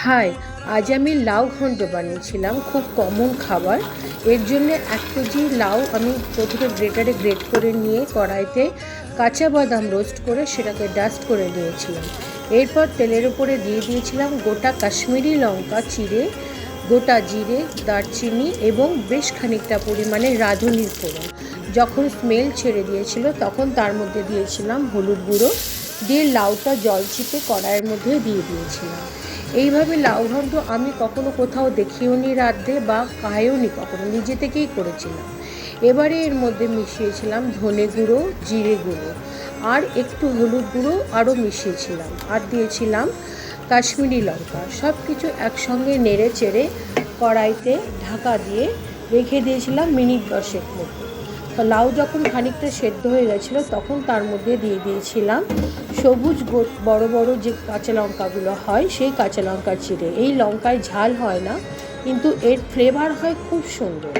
High, আজ আমি লাউ ঘন্ট বানিয়েছিলাম, খুব কমন খাবার। এর জন্য 1 কেজি লাউ আমি প্রথমে গ্রেটারে গ্রেট করে নিয়ে কড়াইতে কাঁচা বাদাম রোস্ট করে সেটাকে ডাস্ট করে নিয়েছিলাম। এরপর তেলের উপরে দিয়ে দিয়েছিলাম গোটা কাশ্মীরি লঙ্কা চিড়ে, গোটা জিরে, দারচিনি এবং বেশ খানিকটা পরিমাণে রাঁধুনির ফোড়ন। যখন স্মেল ছেড়ে দিয়েছিল তখন তার মধ্যে দিয়েছিলাম হলুদ গুঁড়ো, দিয়ে লাউটা জল চিপে কড়াইয়ের মধ্যে দিয়ে দিয়েছিলাম। এইভাবে লাউ ঘন্ট আমি কখনো কোথাও দেখিও নি রাঁধতে বা খাইও নি, কখনো নিজে থেকেই করেছিলাম। এবারে এর মধ্যে মিশিয়েছিলাম ধনে গুঁড়ো, জিরে গুঁড়ো আর একটু হলুদ গুঁড়ো আরও মিশিয়েছিলাম, আর দিয়েছিলাম কাশ্মীরি লঙ্কা। সব কিছু একসঙ্গে নেড়ে চেড়ে কড়াইতে ঢাকা দিয়ে রেখে দিয়েছিলাম মিনিট 10 মতো। তো লাউ যখন খানিকটা সেদ্ধ হয়ে গেছিলো তখন তার মধ্যে দিয়ে দিয়েছিলাম সবুজ বড় বড় যে কাঁচা লঙ্কাগুলো হয় সেই কাঁচা লঙ্কা চিড়ে। এই লঙ্কায় ঝাল হয় না, কিন্তু এর ফ্লেভার হয় খুব সুন্দর।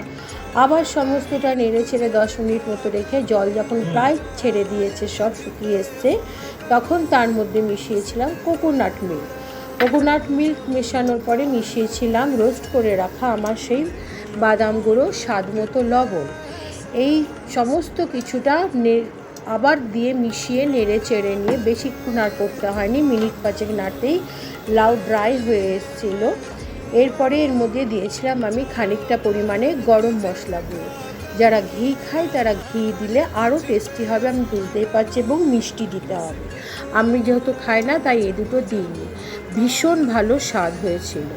আবার সমস্তটা নেড়ে ছেড়ে 10 মিনিট মতো রেখে জল যখন প্রায় ছেড়ে দিয়েছে, সব শুকিয়ে এসছে, তখন তার মধ্যে মিশিয়েছিলাম কোকোনাট মিল্ক। কোকোনাট মিল্ক মেশানোর পরে মিশিয়েছিলাম রোস্ট করে রাখা আমার সেই বাদাম গুঁড়ো, স্বাদ মতো লবণ। এই সমস্ত কিছুটা আবার দিয়ে মিশিয়ে নেড়ে চেড়ে নিয়ে বেশিক্ষণ আর করতে হয়নি, মিনিট 5 নাড়তেই লাউ ড্রাই হয়ে এসেছিলো। এরপরে এর মধ্যে দিয়েছিলাম আমি খানিকটা পরিমাণে গরম মশলা গুঁড়ো। যারা ঘি খায় তারা ঘি দিলে আরও টেস্টি হবে, আমি বুঝতেই পারছি, এবং মিষ্টি দিতে হবে। আমি যেহেতু খাই না তাই এ দুটো দিইনি। ভীষণ ভালো স্বাদ হয়েছিল।